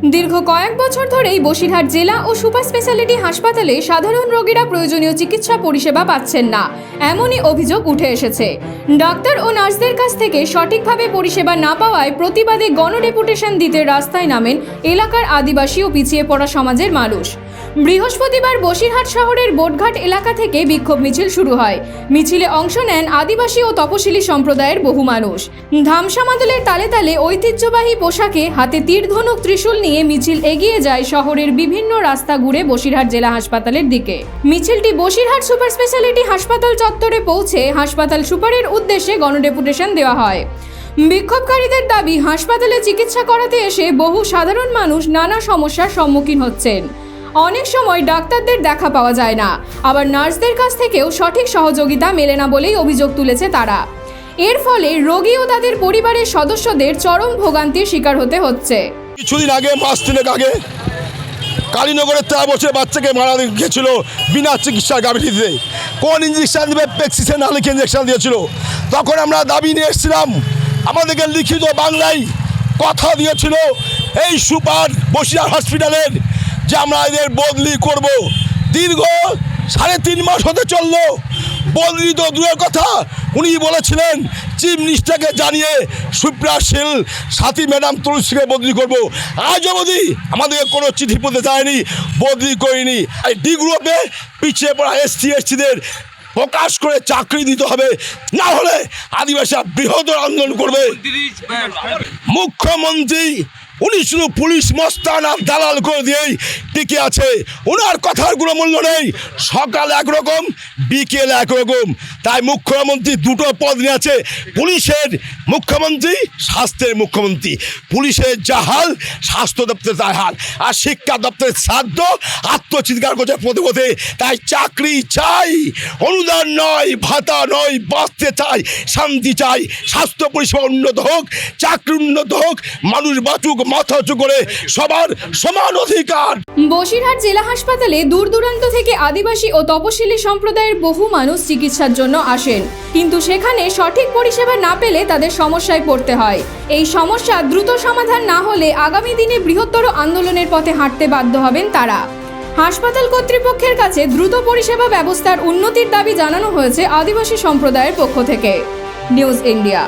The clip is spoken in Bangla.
দীর্ঘ কয়েক বছর ধরেই বসিরহাট জেলা ও সুপার স্পেশালিটি হাসপাতালে সাধারণ রোগীরা প্রয়োজনীয় চিকিৎসা পরিষেবা পাচ্ছেন না, এমনই অভিযোগ উঠে এসেছে। ডাক্তার ও নার্সদের কাছ থেকে সঠিকভাবে পরিষেবা না পাওয়ায় প্রতিবাদে গণডেপুটেশন দিতে রাস্তায় নামেন এলাকার আদিবাসী ও পিছিয়ে পড়া সমাজের মানুষ। বৃহস্পতিবার বসিরহাট শহরের বোটঘাট এলাকা থেকে বিক্ষোভ মিছিল শুরু হয়। মিছিলে অংশ নেন আদিবাসী ও তপশিলি সম্প্রদায়ের বহু মানুষ। ধামসা মাদলের তালে তালে ঐতিহ্যবাহী পোশাকে হাতে তীর ধনুক ত্রিশূল নিয়ে মিছিল এগিয়ে যায় শহরের বিভিন্ন রাস্তা ঘুরে বসিরহাট জেলা হাসপাতালের দিকে। মিছিলটি বসিরহাট সুপার স্পেশালিটি হাসপাতাল চত্বরে পৌঁছে হাসপাতাল সুপারের উদ্দেশ্যে গণডেপুটেশন দেওয়া হয়। বিক্ষোভকারীদের দাবি, হাসপাতালে চিকিৎসা করাতে এসে বহু সাধারণ মানুষ নানা সমস্যার সম্মুখীন হচ্ছেন। অনেক সময় ডাক্তারদের দেখা পাওয়া যায় না, আবার নার্সদের কাছ থেকেও সঠিক সহযোগিতা মেলে না বলেই অভিযোগ তুলেছে তারা। এর ফলে রোগী ও তাদের পরিবারের সদস্যদের চরম ভোগান্তির শিকার হতে হচ্ছে। কিছুদিন আগে, মাস তিনেক আগে, কালীনগরের 13 বছরের বাচ্চাকে মারা গিয়েছিল বিনা চিকিৎসার গাফিলতিতে। কোন ইঞ্জেকশন দেবে, প্রেসক্রিপশন না লিখে ইঞ্জেকশন দিয়েছিল। তখন আমরা দাবি নিয়ে এসেছিলাম, আমাদেরকে লিখিত বাংলায় কথা দিয়েছিল এই সুপার বসিরহাট হসপিটালের যে আমরা এদের বদলি করব। দীর্ঘ 3.5 মাস হতে চললো, বদলি তো দূরের কথা, উনি বলেছিলেন চিফ মিনিস্টারকে জানিয়ে সুপ্রাশীল সাথী ম্যাডাম তুলসীকে বদলি করব। আজ অবধি আমাদেরকে কোনো চিঠি পড়তে যায়নি, বদলি করিনি। এই ডি গ্রুপে পিছিয়ে পড়া এসটিদের প্রকাশ করে চাকরি দিতে হবে, না হলে আদিবাসীরা বৃহত্তর আন্দোলন করবে। মুখ্যমন্ত্রী উনি শুধু পুলিশ মস্তান আর দালাল করে দিয়েই টিকে আছে, ওনার কথার কোনো মূল্য নেই। সকাল একরকম, বিকেল একরকম। তাই মুখ্যমন্ত্রী দুটো পদ নিয়ে আছে, পুলিশের মুখ্যমন্ত্রী, স্বাস্থ্যের মুখ্যমন্ত্রী। পুলিশের যা হাল, স্বাস্থ্য দপ্তরের তাই হাল, আর শিক্ষা দপ্তরের শ্রাদ্ধ আত্মচিৎকার করছে পদে পদে। তাই চাকরি চাই, অনুদান নয়, ভাতা নয়, বাঁচতে চাই, শান্তি চাই, স্বাস্থ্য পরিষেবা উন্নত হোক, চাকরি উন্নত হোক, মানুষ বাঁচুক মাথা উঁচু করে, সবার সমান অধিকার। বসিরহাট জেলা হাসপাতালে দূর দূরান্ত থেকে আদিবাসী ও তপশিলি সম্প্রদায়ের বহু মানুষ চিকিৎসার জন্য আসেন, কিন্তু সেখানে সঠিক পরিষেবা না পেলে তাদের সমস্যায় পড়তে হয়। এই সমস্যা দ্রুত সমাধান না হলে আগামী দিনে বৃহত্তর আন্দোলনের পথে হাঁটতে বাধ্য হবেন তারা। হাসপাতাল কর্তৃপক্ষের কাছে দ্রুত পরিষেবা ব্যবস্থার উন্নতির দাবি জানানো হয়েছে আদিবাসী সম্প্রদায়ের পক্ষ থেকে। News India.